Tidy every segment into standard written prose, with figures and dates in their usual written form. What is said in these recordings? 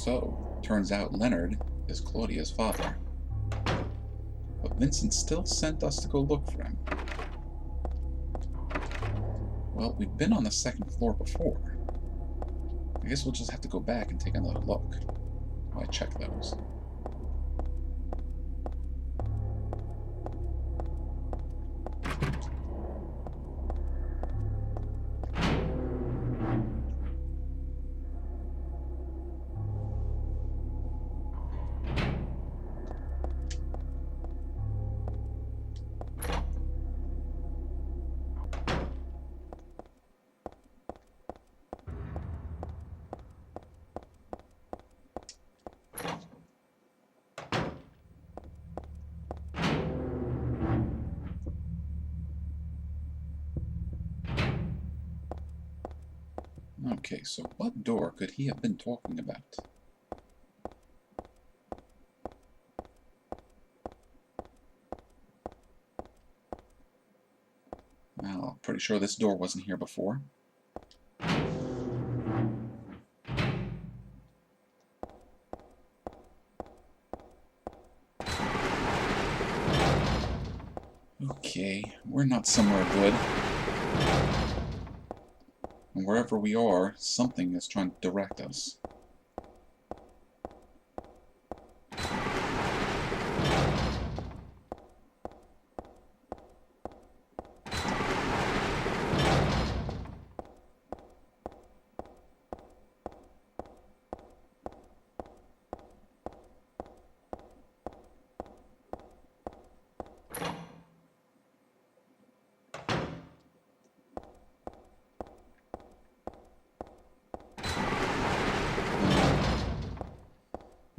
So, turns out Leonard is Claudia's father. But Vincent still sent us to go look for him. Well, we've been on the second floor before. I guess we'll just have to go back and take another look while I check those. Okay, so what door could he have been talking about? Well, I'm pretty sure this door wasn't here before. Okay, we're not somewhere good. And wherever we are, something is trying to direct us.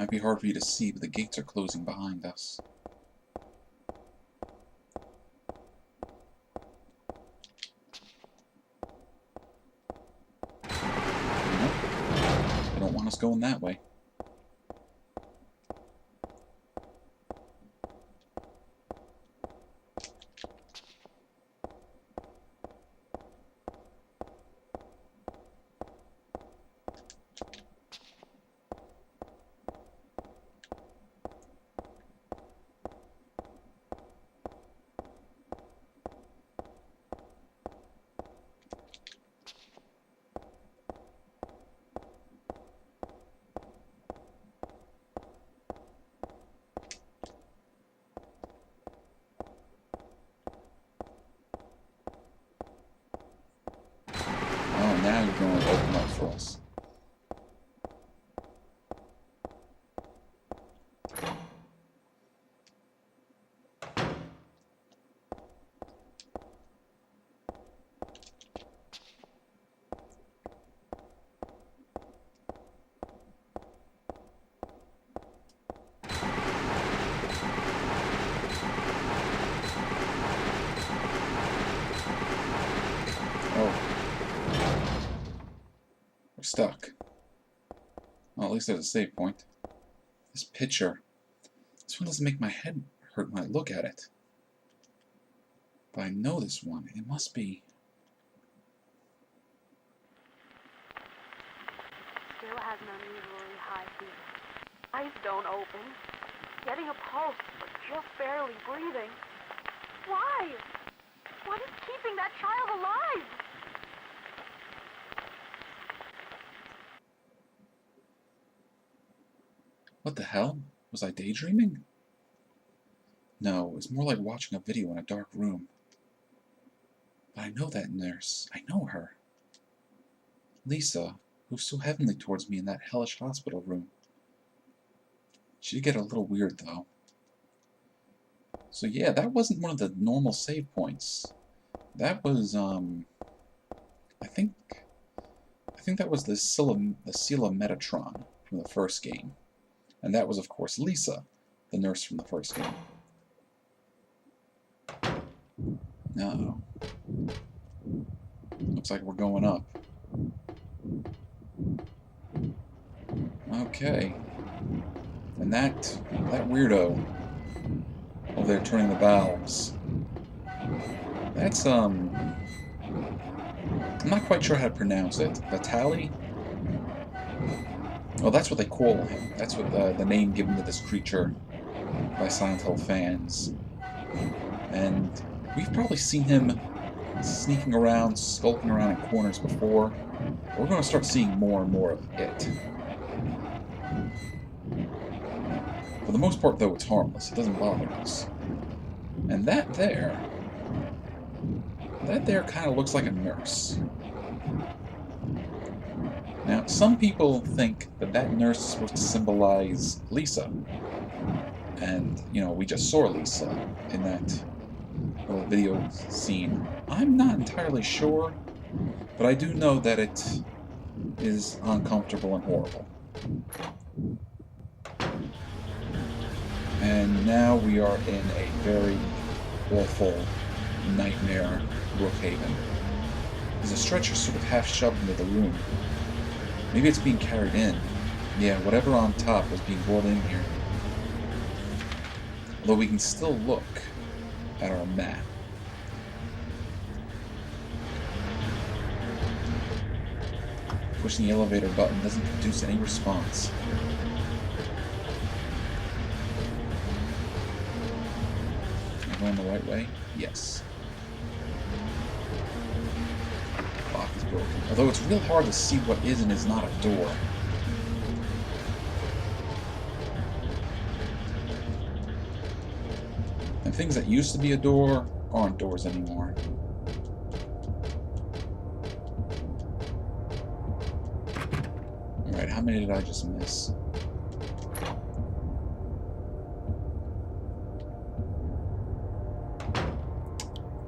Might be hard for you to see, but the gates are closing behind us. Nope. They don't want us going that way. Now you're going to open up for us. We're stuck. Well, at least there's a save point. This picture. This one doesn't make my head hurt when I look at it. But I know this one. It must be. Still has an unusually high fever. Eyes don't open. Getting a pulse, but just barely breathing. Why? What is keeping that child alive? What the hell? Was I daydreaming? No, it was more like watching a video in a dark room. But I know that nurse. I know her. Lisa, who's so heavenly towards me in that hellish hospital room. She did get a little weird, though. So yeah, that wasn't one of the normal save points. That was, I think that was the Scylla Metatron from the first game. And that was, of course, Lisa, the nurse from the first game. No. Looks like we're going up. Okay. And that weirdo over there turning the valves. That's, I'm not quite sure how to pronounce it. Vitali? Well, that's what they call him. That's what the name given to this creature by Silent Hill fans. And we've probably seen him sneaking around, skulking around in corners before. We're going to start seeing more and more of it. For the most part, though, it's harmless. It doesn't bother us. And that there kind of looks like a nurse. Now, some people think that that nurse is supposed to symbolize Lisa. And, you know, we just saw Lisa in that little video scene. I'm not entirely sure, but I do know that it is uncomfortable and horrible. And now we are in a very awful nightmare Brookhaven. There's a stretcher sort of half shoved into the room. Maybe it's being carried in. Yeah, whatever on top was being brought in here. Although we can still look at our map. Pushing the elevator button doesn't produce any response. Am I going the right way? Yes. Lock is broken. Although it's real hard to see what is and is not a door. And things that used to be a door aren't doors anymore. Alright, how many did I just miss?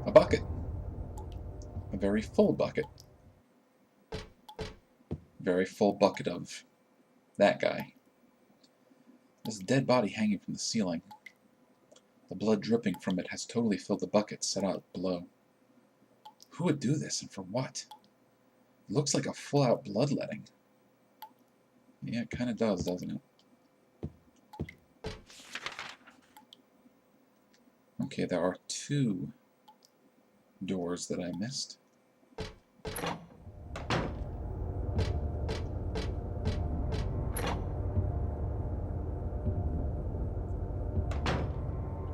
A bucket. A very full bucket. Very full bucket of that guy. There's a dead body hanging from the ceiling. The blood dripping from it has totally filled the bucket set out below. Who would do this, and for what? It looks like a full-out bloodletting. Yeah, it kind of does, doesn't it? Okay, there are 2 doors that I missed.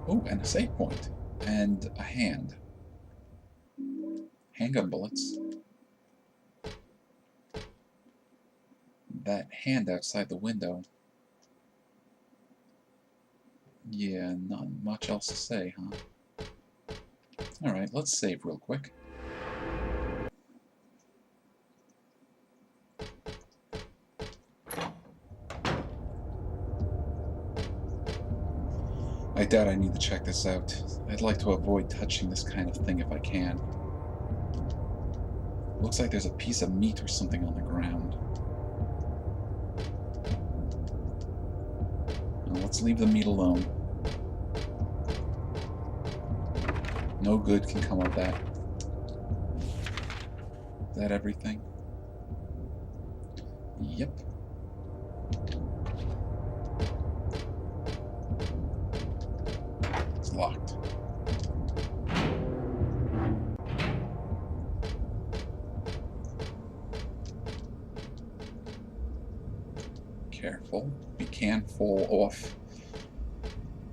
Oh, and a save point. And a hand. Handgun bullets. That hand outside the window. Yeah, not much else to say, huh? Alright, let's save real quick. I doubt I need to check this out. I'd like to avoid touching this kind of thing if I can. Looks like there's a piece of meat or something on the ground. Now let's leave the meat alone. No good can come of that. Is that everything? Yep. It's locked. Careful. We can fall off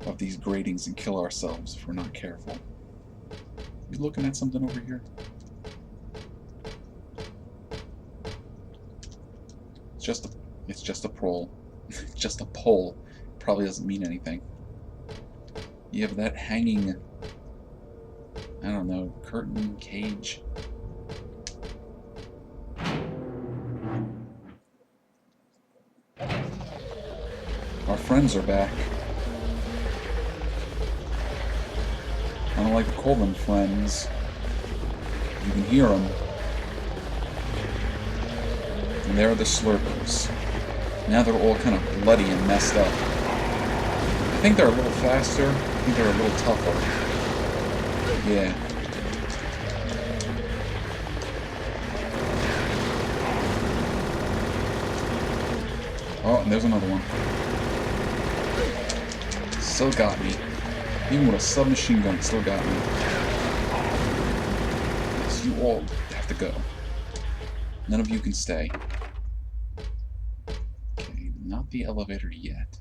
of these gratings and kill ourselves if we're not careful. You looking at something over here? It's just a pole. Just a pole. Probably doesn't mean anything. You have that hanging, I don't know, curtain, cage. Our friends are back. I don't like to call them friends. You can hear them. And they're the Slurpers. Now they're all kind of bloody and messed up. I think they're a little faster. I think they're a little tougher. Yeah. Oh, and there's another one. Still got me. Even with a submachine gun, it still got me. So you all have to go. None of you can stay. Okay. the elevator yet.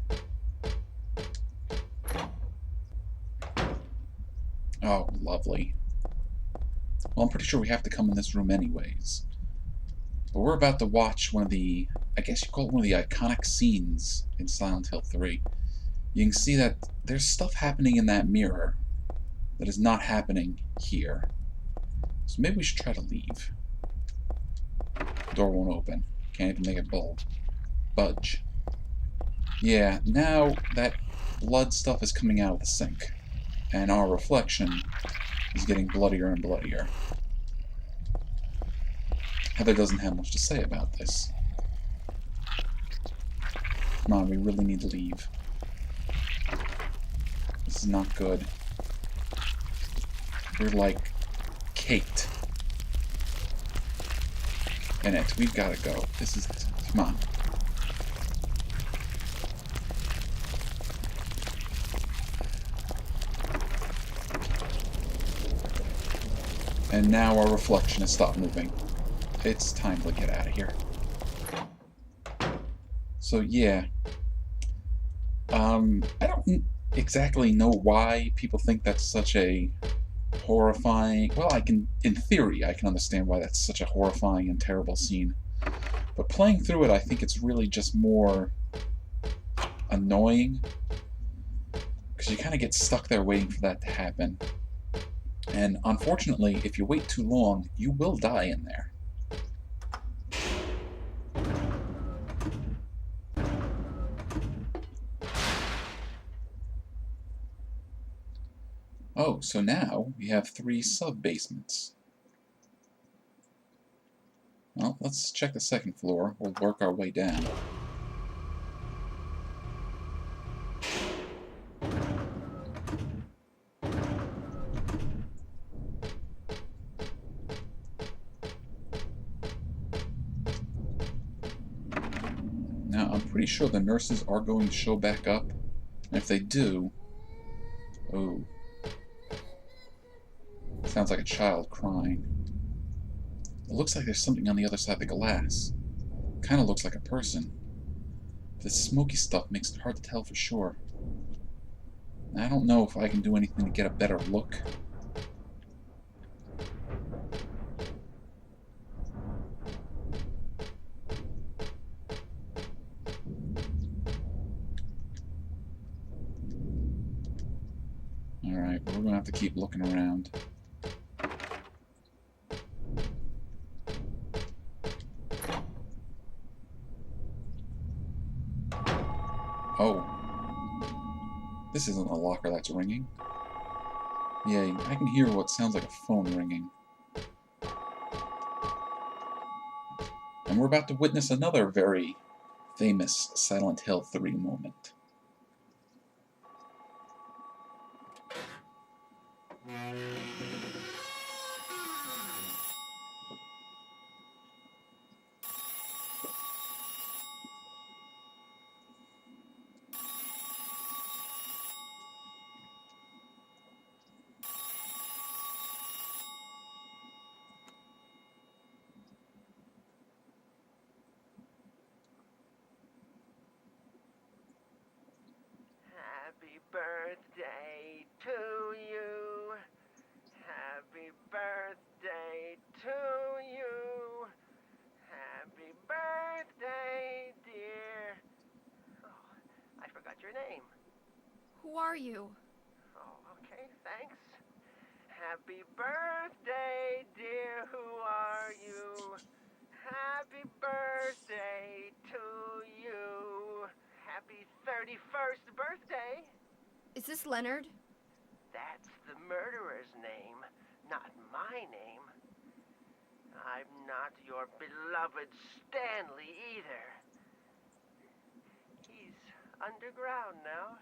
Oh, lovely. Well, I'm pretty sure we have to come in this room anyways. But we're about to watch one of the, I guess you call it one of the iconic scenes in Silent Hill 3. You can see that there's stuff happening in that mirror that is not happening here. So maybe we should try to leave. The door won't open. Can't even make it budge. Yeah, now that blood stuff is coming out of the sink. And our reflection is getting bloodier and bloodier. Heather doesn't have much to say about this. Come on, we really need to leave. This is not good. We're like caked in it. We've got to go. This is... Come on. And now our reflection has stopped moving. It's time to get out of here. So yeah. I don't exactly know why people think that's such a horrifying... Well, in theory, I can understand why that's such a horrifying and terrible scene. But playing through it, I think it's really just more annoying. Because you kind of get stuck there waiting for that to happen. And unfortunately, if you wait too long, you will die in there. Oh, so now we have 3 sub-basements. Well, let's check the second floor. We'll work our way down. Now, I'm pretty sure the nurses are going to show back up. And if they do... Oh. Sounds like a child crying. It looks like there's something on the other side of the glass. Kind of looks like a person. This smoky stuff makes it hard to tell for sure. I don't know if I can do anything to get a better look. Alright, we're gonna have to keep looking around. Oh. This isn't a locker that's ringing. Yeah, I can hear what sounds like a phone ringing. And we're about to witness another very famous Silent Hill 3 moment. Happy birthday to you. Happy birthday to you. Happy birthday, dear. Oh, I forgot your name. Who are you? Oh, okay, thanks. Happy birthday, dear. Who are you? Happy birthday to you. Happy 31st birthday. Is this Leonard? That's the murderer's name, not my name. I'm not your beloved Stanley either. He's underground now.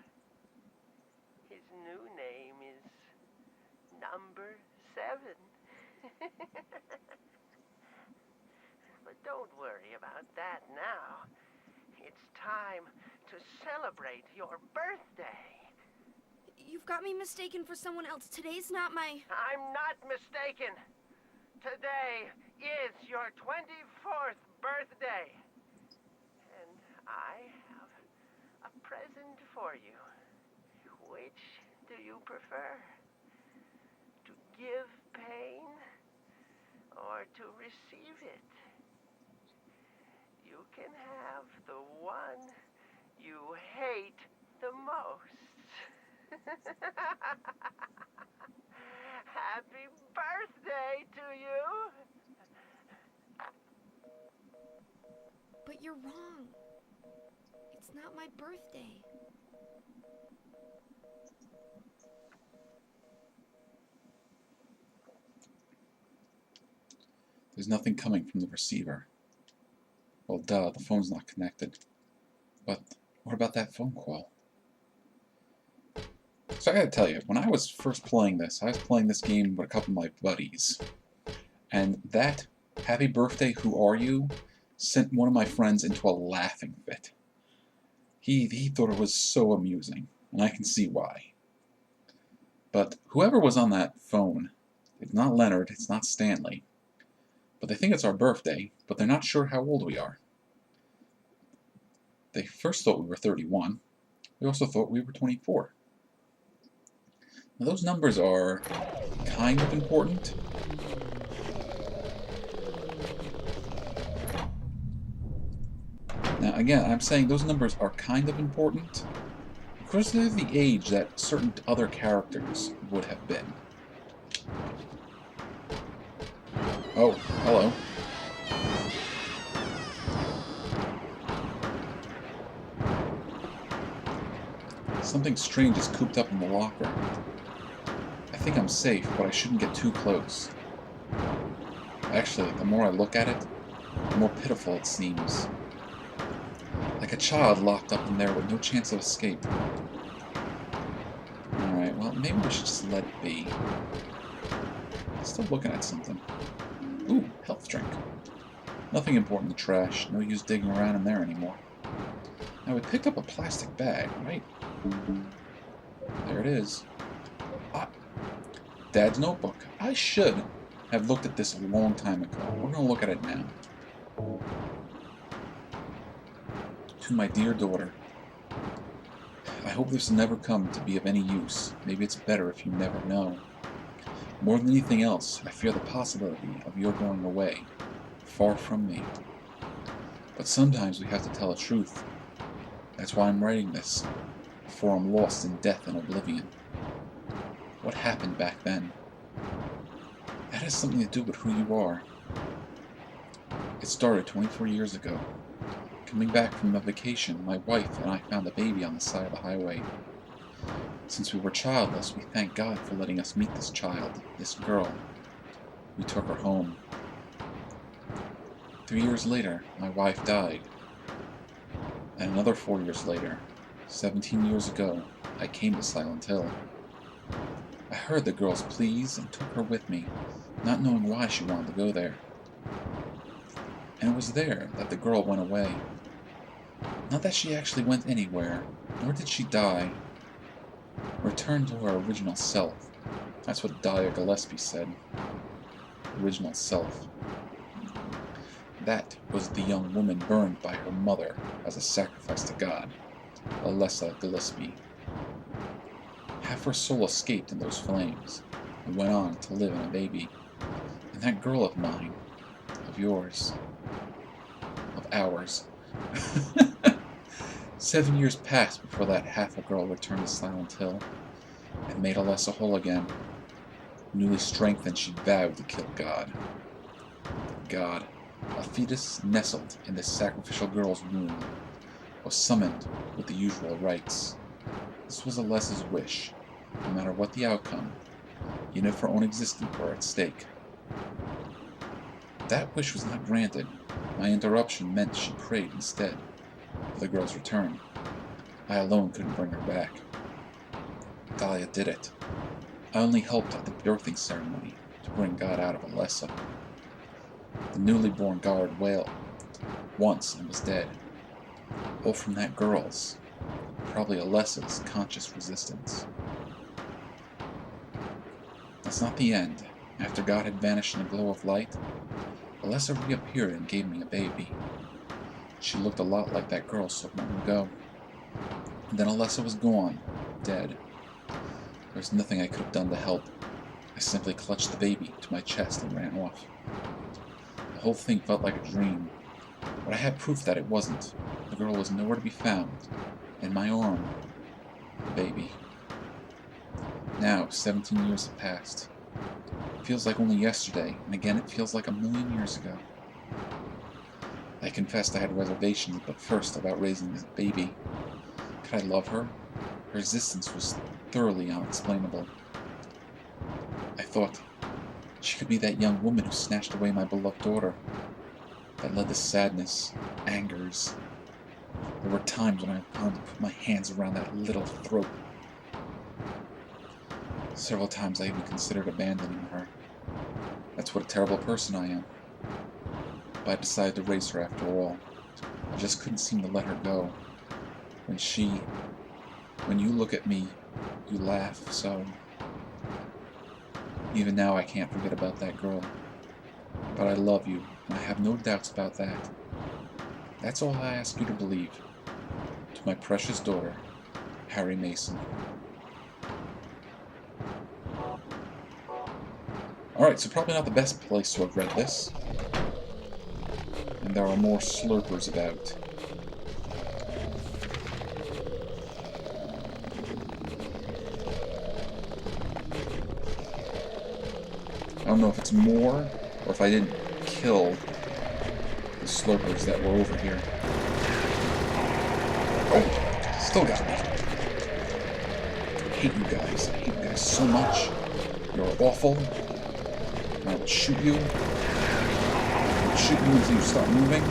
His new name is Number 7. But don't worry about that now. It's time to celebrate your birthday. You've got me mistaken for someone else. Today's not my... I'm not mistaken. Today is your 24th birthday. And I have present for you. Which do you prefer? To give pain or to receive it? You can have the one you hate the most. Happy birthday to you! But you're wrong. It's not my birthday. There's nothing coming from the receiver. Well, duh, the phone's not connected. But what about that phone call? So I gotta tell you, when I was first playing this, I was playing this game with a couple of my buddies. And that "Happy birthday, who are you?" sent one of my friends into a laughing fit. He thought it was so amusing, and I can see why. But whoever was on that phone, it's not Leonard, it's not Stanley. But they think it's our birthday, but they're not sure how old we are. They first thought we were 31. They also thought we were 24. Now those numbers are kind of important. Now again, I'm saying those numbers are kind of important because they're the age that certain other characters would have been. Oh, hello. Something strange is cooped up in the locker. I think I'm safe, but I shouldn't get too close. Actually, the more I look at it, the more pitiful it seems. Like a child locked up in there with no chance of escape. Alright, well, maybe we should just let it be. Still looking at something. Ooh, health drink. Nothing important to trash. No use digging around in there anymore. Now we picked up a plastic bag, right? There it is. Ah, Dad's notebook. I should have looked at this a long time ago. We're going to look at it now. To my dear daughter, I hope this will never come to be of any use. Maybe it's better if you never know. More than anything else, I fear the possibility of your going away, far from me. But sometimes we have to tell the truth. That's why I'm writing this, before I'm lost in death and oblivion. What happened back then? That has something to do with who you are. It started 24 years ago. Coming back from a vacation, my wife and I found a baby on the side of the highway. Since we were childless, we thank God for letting us meet this child, this girl. We took her home. 3 years later, my wife died. And another 4 years later, 17 years ago, I came to Silent Hill. I heard the girl's pleas and took her with me, not knowing why she wanted to go there. And it was there that the girl went away. Not that she actually went anywhere, nor did she die. Returned to her original self. That's what Dahlia Gillespie said. Original self. That was the young woman burned by her mother as a sacrifice to God, Alessa Gillespie. Half her soul escaped in those flames, and went on to live in a baby. And that girl of mine, of yours, of ours. 7 years passed before that half a girl returned to Silent Hill, and made Alessa whole again. Newly strengthened, she vowed to kill God. God, a fetus nestled in this sacrificial girl's womb, was summoned with the usual rites. This was Alessa's wish, no matter what the outcome, even if her own existence were at stake. That wish was not granted. My interruption meant she prayed instead for the girl's return. I alone couldn't bring her back. Dahlia did it. I only helped at the birthing ceremony to bring God out of Alessa. The newly born God wailed once and was dead. All from that girl's, probably Alessa's, conscious resistance. That's not the end. After God had vanished in a glow of light, Alessa reappeared and gave me a baby. She looked a lot like that girl so long ago. And then Alessa was gone, dead. There was nothing I could have done to help. I simply clutched the baby to my chest and ran off. The whole thing felt like a dream, but I had proof that it wasn't. The girl was nowhere to be found. In my arm, the baby. Now, 17 years have passed. It feels like only yesterday, and again it feels like a million years ago. I confessed I had reservations, but first about raising this baby. Could I love her? Her existence was thoroughly unexplainable. I thought, she could be that young woman who snatched away my beloved daughter. That led to sadness, angers. There were times when I wanted to put my hands around that little throat. Several times I even considered abandoning her. That's what a terrible person I am. But I decided to raise her after all. I just couldn't seem to let her go. When you look at me, you laugh, so... Even now I can't forget about that girl. But I love you, and I have no doubts about that. That's all I ask you to believe. To my precious daughter, Harry Mason. Alright, so probably not the best place to have read this. And there are more slurpers about. I don't know if it's more, or if I didn't kill the slurpers that were over here. Oh, still got me. I hate you guys. I hate you guys so much. You're awful. I will shoot you. I will shoot you until you stop moving.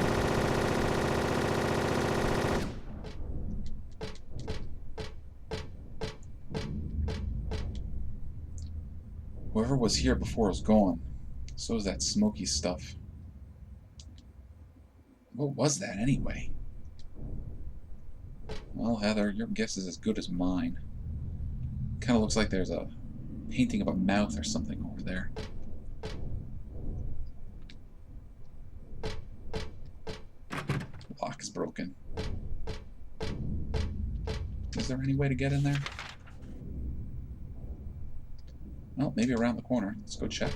Whoever was here before is gone. So is that smoky stuff. What was that anyway? Well, Heather, your guess is as good as mine. Kind of looks like there's a painting of a mouth or something over there. Lock is broken. Is there any way to get in there? Well, maybe around the corner. Let's go check.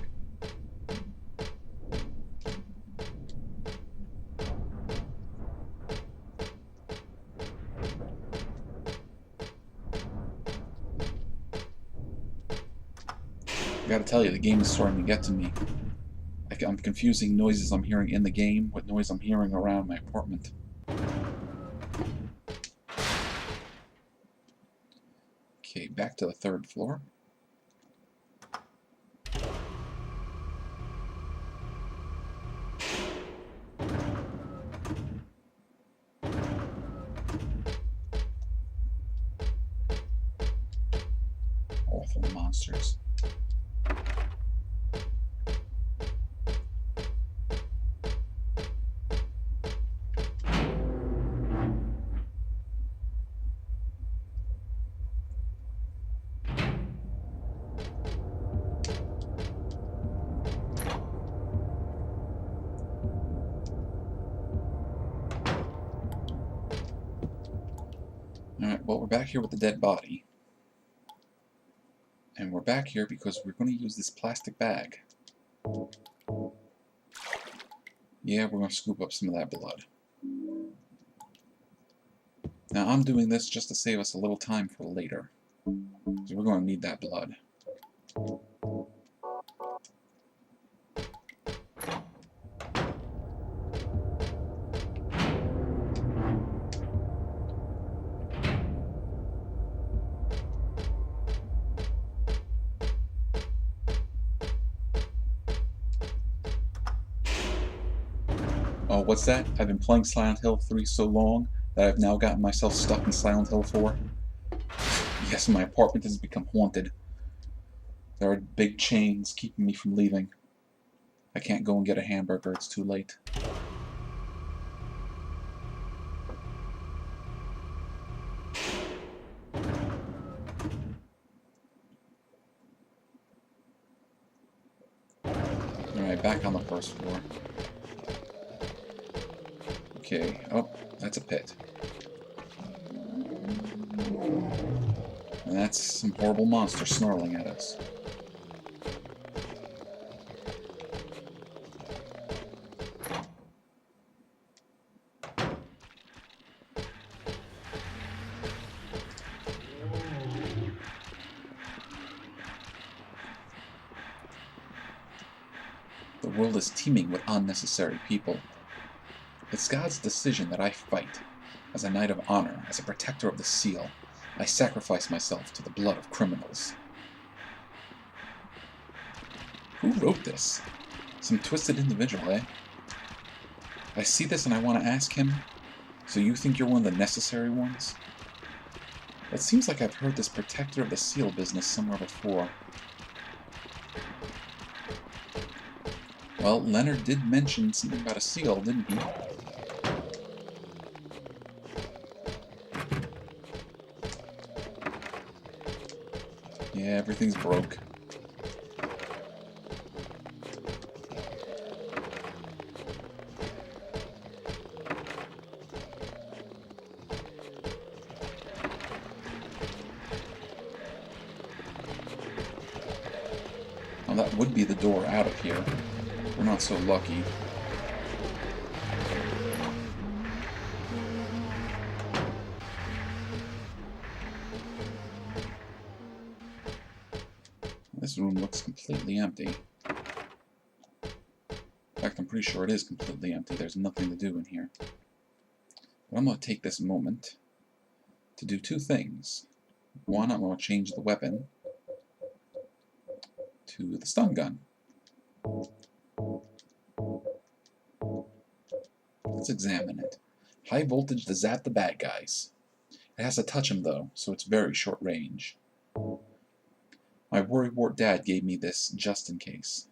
I gotta tell you, the game is starting to get to me. I'm confusing noises I'm hearing in the game with noise I'm hearing around my apartment. Okay, back to the 3rd floor. Awful monsters. Alright, well, we're back here with the dead body. And we're back here because we're going to use this plastic bag. Yeah, we're going to scoop up some of that blood. Now, I'm doing this just to save us a little time for later. So we're going to need that blood. Oh, what's that? I've been playing Silent Hill 3 so long that I've now gotten myself stuck in Silent Hill 4. Yes, my apartment has become haunted. There are big chains keeping me from leaving. I can't go and get a hamburger, it's too late. Alright, back on the 1st floor. Okay, oh, that's a pit. And that's some horrible monster snarling at us. The world is teeming with unnecessary people. It's God's decision that I fight. As a knight of honor, as a protector of the seal, I sacrifice myself to the blood of criminals. Who wrote this? Some twisted individual, eh? I see this and I want to ask him, so you think you're one of the necessary ones? It seems like I've heard this protector of the seal business somewhere before. Well, Leonard did mention something about a seal, didn't he? Yeah, everything's broke. Well, that would be the door out of here. We're not so lucky. This room looks completely empty. In fact, I'm pretty sure it is completely empty. There's nothing to do in here. But I'm going to take this moment to do two things. One, I'm going to change the weapon to the stun gun. Let's examine it. High voltage to zap the bad guys. It has to touch them though, so it's very short range. My worrywart dad gave me this just in case.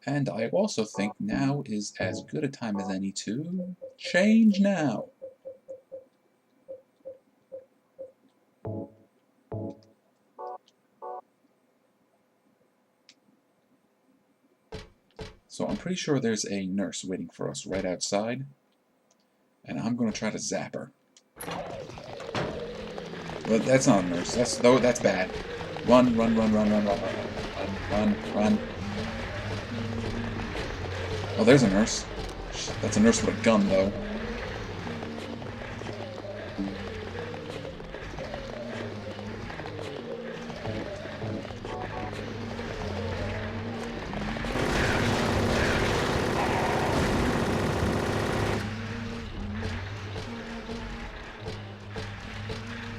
And I also think now is as good a time as any to change now. So I'm pretty sure there's a nurse waiting for us right outside. And I'm going to try to zap her. But that's not a nurse. That's bad. Run, run, run, run, run, run, run, run, run, run. Oh, there's a nurse. That's a nurse with a gun, though.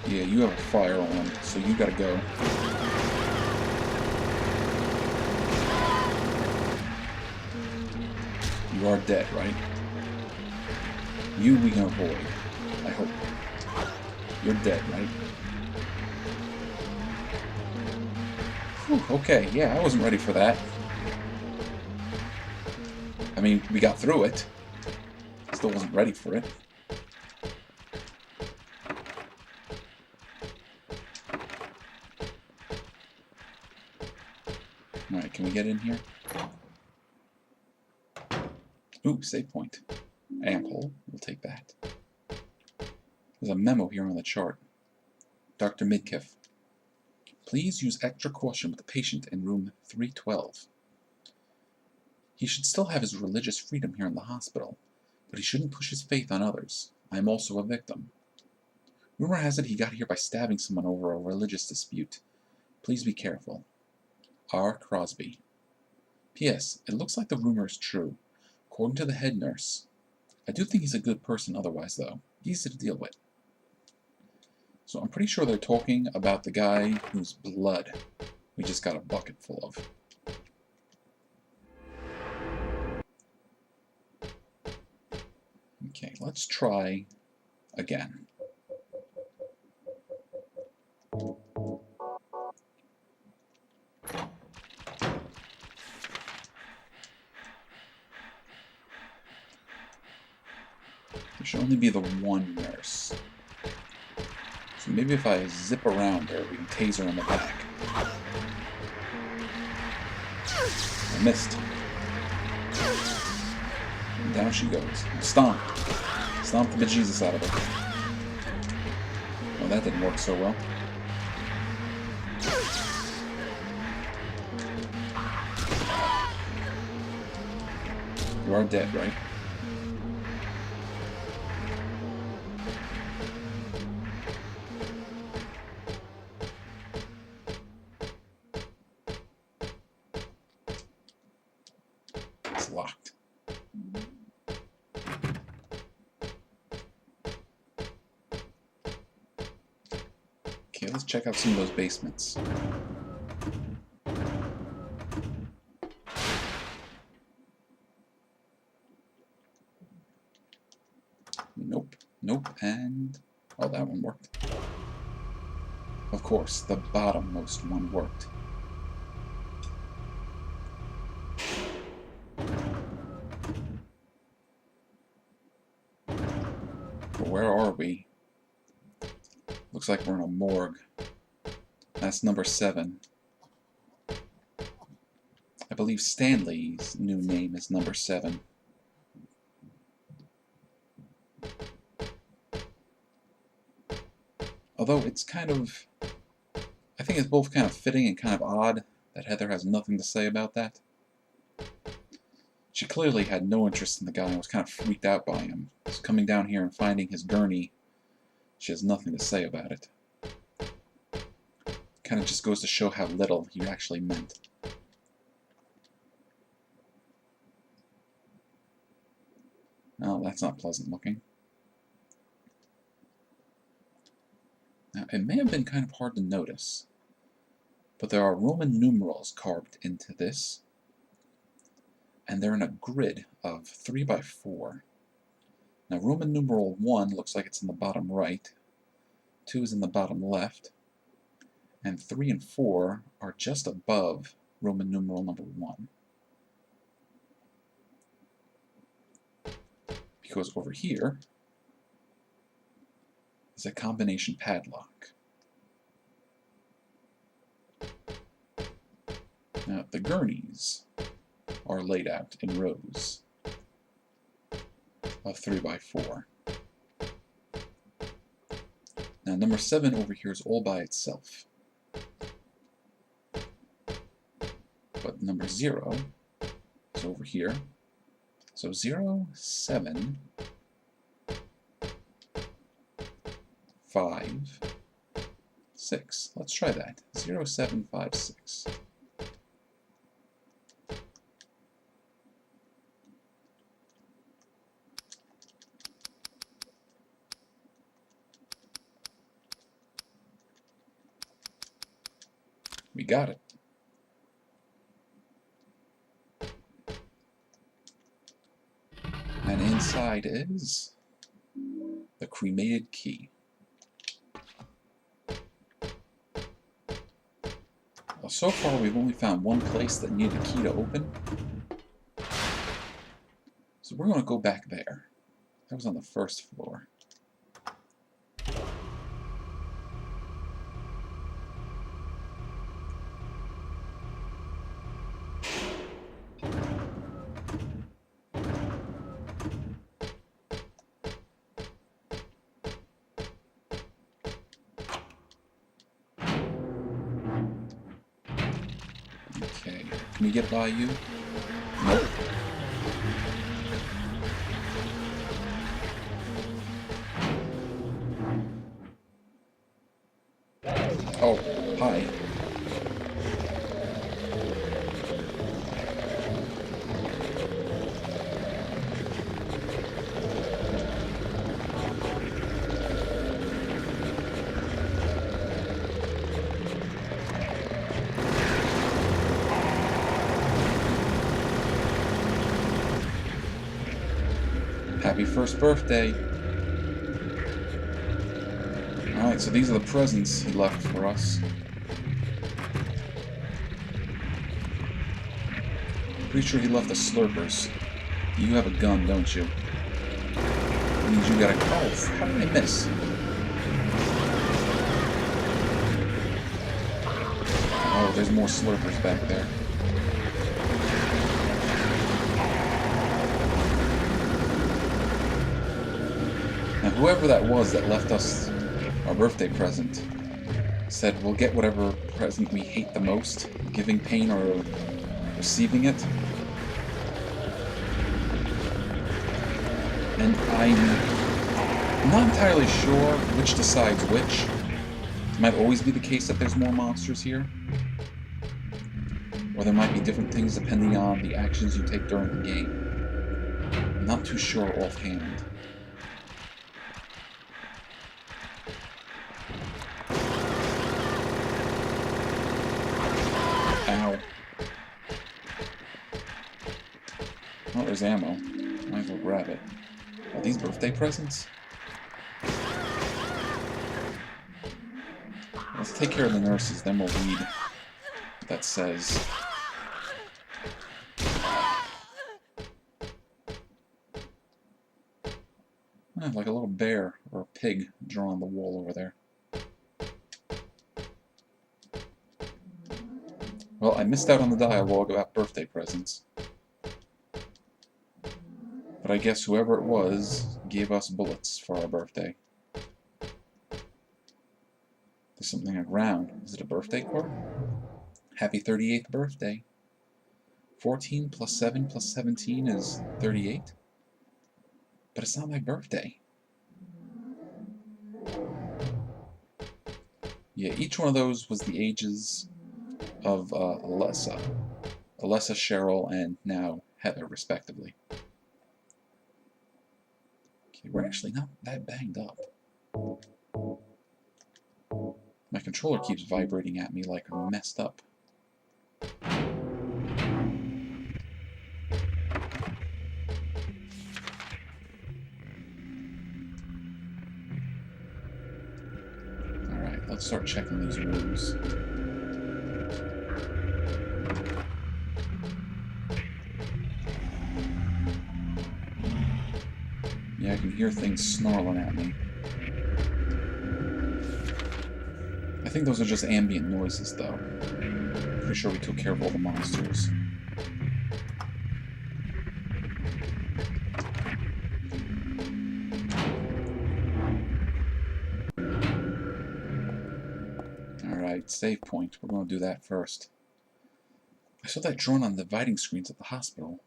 Yeah, you have a firearm, so you gotta go. You are dead, right? You we can avoid. I hope. You're dead, right? Whew, okay, yeah, I wasn't ready for that. I mean, we got through it. Still wasn't ready for it. Alright, can we get in here? Ooh, save point. Ample. We'll take that. There's a memo here on the chart. Dr. Midkiff. Please use extra caution with the patient in room 312. He should still have his religious freedom here in the hospital, but he shouldn't push his faith on others. I am also a victim. Rumor has it he got here by stabbing someone over a religious dispute. Please be careful. R. Crosby. P.S. It looks like the rumor is true. According to the head nurse. I do think he's a good person otherwise, though. Easy to deal with. So I'm pretty sure they're talking about the guy whose blood we just got a bucket full of. Okay, let's try again. There should only be the one nurse. So maybe if I zip around her, we can tase her in the back. I missed. And down she goes. Stomp. Stomp the bejesus out of her. Well, that didn't work so well. You are dead, right? It's locked. Okay, let's check out some of those basements. Nope, nope, and... oh, that one worked. Of course, the bottommost one worked. But where are we? Looks like we're in a morgue. That's number 7. I believe Stanley's new name is number 7. Although it's kind of... I think it's both kind of fitting and kind of odd that Heather has nothing to say about that. She clearly had no interest in the guy and was kind of freaked out by him. So coming down here and finding his gurney, she has nothing to say about it. Kind of just goes to show how little he actually meant. Oh, that's not pleasant looking. Now, it may have been kind of hard to notice, but there are Roman numerals carved into this, and they're in a grid of 3 by 4. Now, Roman numeral 1 looks like it's in the bottom right, 2 is in the bottom left, and 3 and 4 are just above Roman numeral number 1. Because over here is a combination padlock. Now, the gurneys are laid out in rows of 3 by 4. Now, number 7 over here is all by itself. But number 0 is over here. So 0, 7, 5, 6. Let's try that. 0, 7, 5, 6. We got it. And inside is the cremated key. Well, so far we've only found one place that needed a key to open. So we're going to go back there. That was on the first floor. Okay, can we get by you? Nope. Oh, hi. Happy first birthday. Alright, so these are the presents he left for us. Pretty sure he left the slurpers. You have a gun, don't you? That means you gotta... Oh, how did I miss? Oh, there's more slurpers back there. Now, whoever that was that left us our birthday present said we'll get whatever present we hate the most, giving pain or receiving it. And I'm not entirely sure which decides which. It might always be the case that there's more monsters here. Or there might be different things depending on the actions you take during the game. I'm not too sure offhand. Ow. Well, there's ammo. Might as well grab it. Are these birthday presents? Let's take care of the nurses, then we'll read what that says. Like a little bear or a pig drawn on the wall over there. Well, I missed out on the dialogue about birthday presents. But I guess whoever it was gave us bullets for our birthday. There's something around. Is it a birthday card? Happy 38th birthday. 14 plus 7 plus 17 is 38? But it's not my birthday. Yeah, each one of those was the ages of Alessa, Cheryl, and now Heather, respectively. Okay, we're actually not that banged up. My controller keeps vibrating at me like I'm messed up. Alright, let's start checking these rooms. Yeah, I can hear things snarling at me. I think those are just ambient noises, though. Pretty sure we took care of all the monsters. Alright, save point. We're going to do that first. I saw that drawn on the dividing screens at the hospital.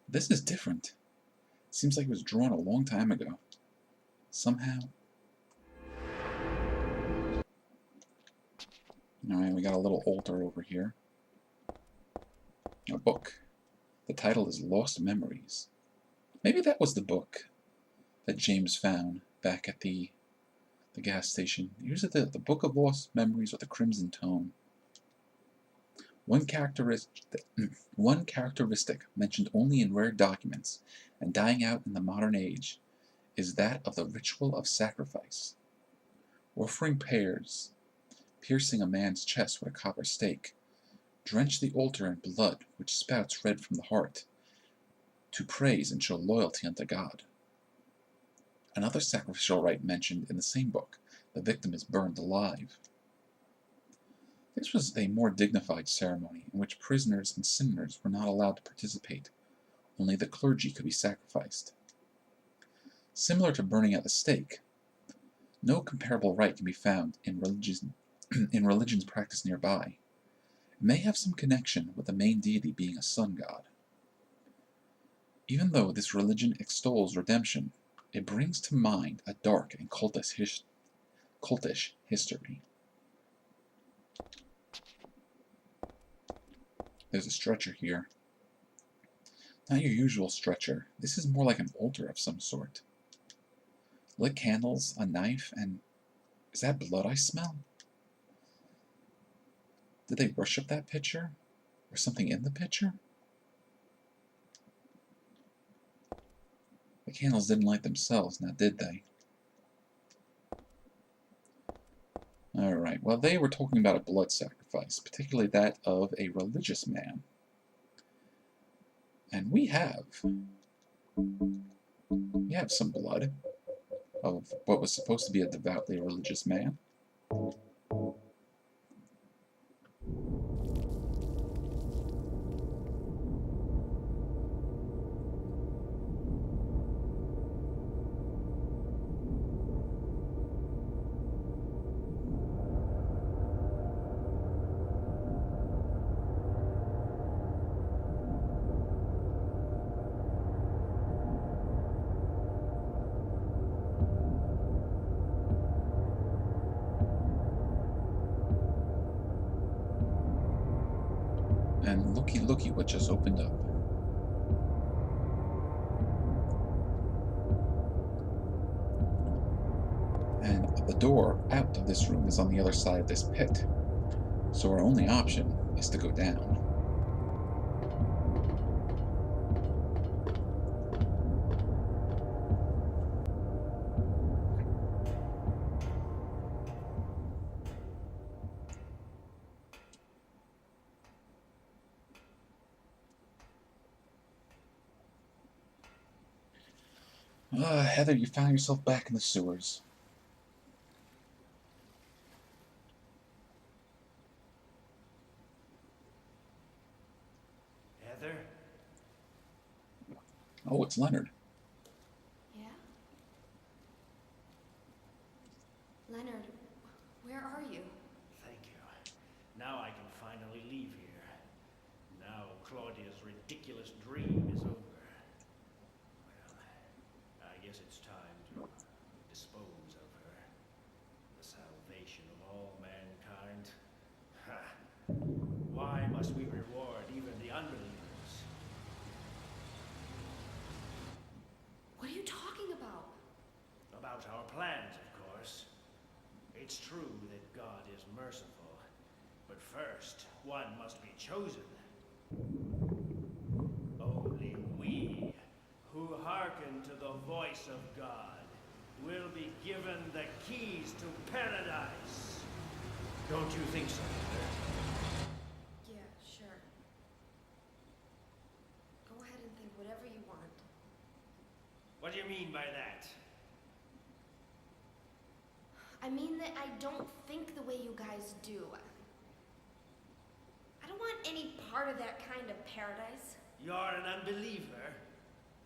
This is different. Seems like it was drawn a long time ago. Somehow. Alright, we got a little altar over here. A book. The title is Lost Memories. Maybe that was the book that James found back at the gas station. Here's the Book of Lost Memories with a crimson tome. One characteristic mentioned only in rare documents and dying out in the modern age is that of the ritual of sacrifice. Offering prayers, piercing a man's chest with a copper stake, drench the altar in blood which spouts red from the heart, to praise and show loyalty unto God. Another sacrificial rite mentioned in the same book, the victim is burned alive. This was a more dignified ceremony in which prisoners and sinners were not allowed to participate. Only the clergy could be sacrificed. Similar to burning at the stake, no comparable rite can be found in religion's practice nearby. It may have some connection with the main deity being a sun god. Even though this religion extols redemption, it brings to mind a dark and cultish history. There's a stretcher here. Not your usual stretcher. This is more like an altar of some sort. Lit candles, a knife, and... is that blood I smell? Did they worship that picture? Or something in the picture? The candles didn't light themselves, now did they? Alright, well they were talking about a blood sacrifice, particularly that of a religious man. And we have some blood of what was supposed to be a devoutly religious man. And looky what just opened up. And the door out of this room is on the other side of this pit. So our only option is to go down. Heather, you found yourself back in the sewers. Heather? Oh, it's Leonard. Yeah? Leonard, where are you? Thank you. Now I can finally leave here. Now Claudia's ridiculous dream is over. Well, I guess it's time to dispose of her. The salvation of all mankind. Ha! Why must we reward even the unbelievers? What are you talking about? About our plans, of course. It's true that God is merciful, but first, one must be chosen. Only we, who hearken to the voice of God, will be given the keys to paradise. Don't you think so, Heather? Yeah, sure. Go ahead and think whatever you want. What do you mean by that? I mean that I don't think the way you guys do. I don't want any part of that kind of paradise. You're an unbeliever.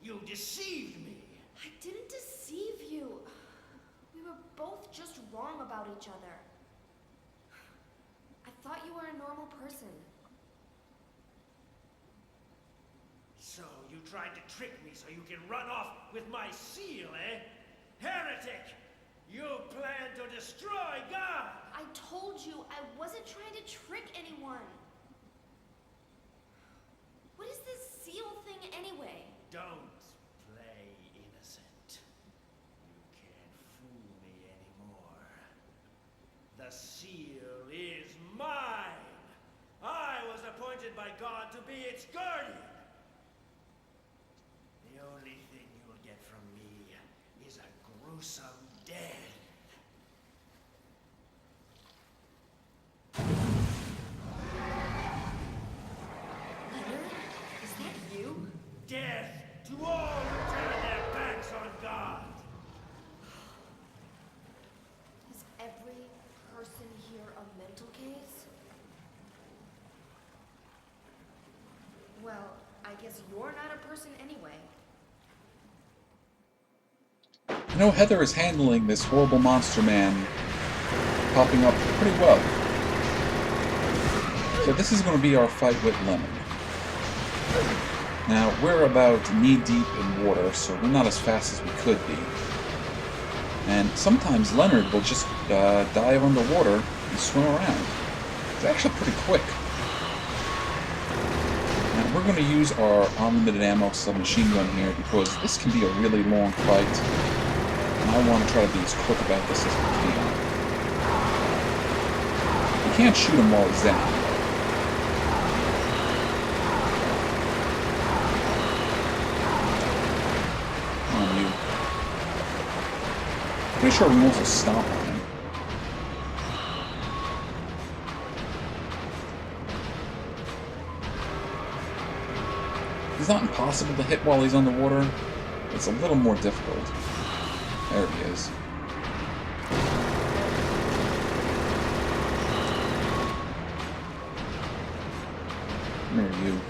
You deceived me. I didn't deceive you. We were both just wrong about each other. I thought you were a normal person. So you tried to trick me so you can run off with my seal, eh? Heretic! You plan to destroy God! I told you I wasn't trying to trick anyone. What is this seal thing anyway? Don't play innocent. You can't fool me anymore. The seal is mine! I was appointed by God to be its guardian! The only thing you'll get from me is a gruesome death. Leonard? Is that you? Death to all who turn their backs on God! Is every person here a mental case? Well, I guess you're not a person anyway. You know, Heather is handling this horrible monster man popping up pretty well. So this is going to be our fight with Leonard. Now, we're about knee-deep in water, so we're not as fast as we could be. And sometimes Leonard will just dive underwater and swim around. It's actually pretty quick. Now, we're going to use our unlimited ammo submachine gun here because this can be a really long fight. And I want to try to be as quick about this as we can. You can't shoot him while he's down. Come on, you. Pretty sure we can also stomp on him. He's not impossible to hit while he's underwater. It's a little more difficult. There he is. Come here, you.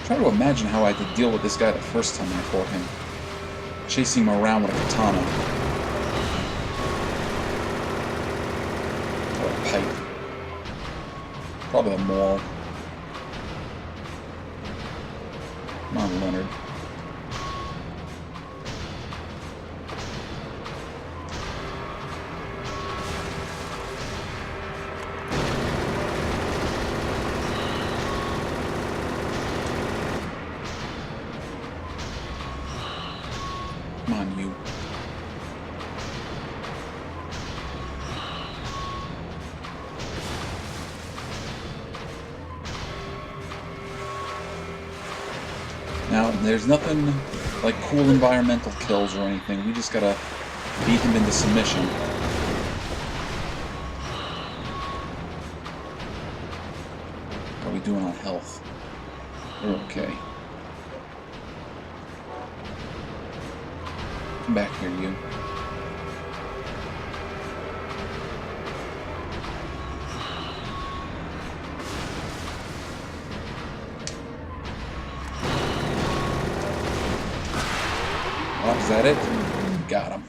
Try to imagine how I had to deal with this guy the first time I fought him. Chasing him around with a katana. Or a pipe. Probably a maul. Come on, Leonard. Now, there's nothing like cool environmental kills or anything. We just gotta beat him into submission. How are we doing on health? We're okay. Come back here, you. Oh, is that it? Got him.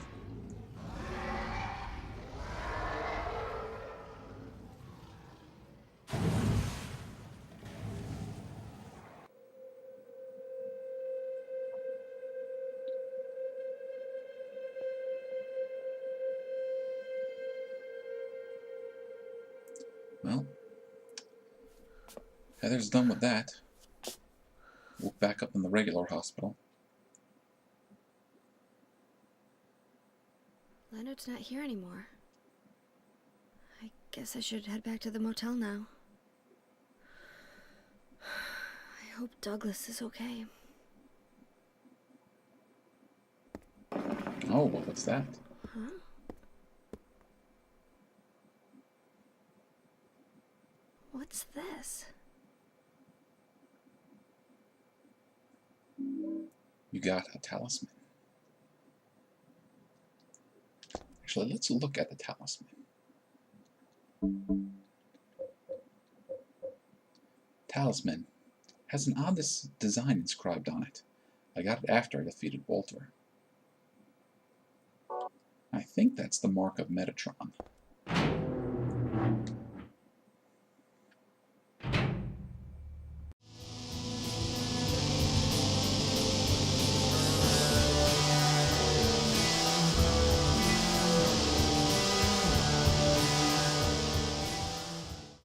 Well, Heather's done with that. We'll back up in the regular hospital. Leonard's not here anymore. I guess I should head back to the motel now. I hope Douglas is okay. Oh, well, what's that? Huh? What's this? You got a talisman. Actually, let's look at the talisman. Talisman has an odd design inscribed on it. I got it after I defeated Walter. I think that's the mark of Metatron.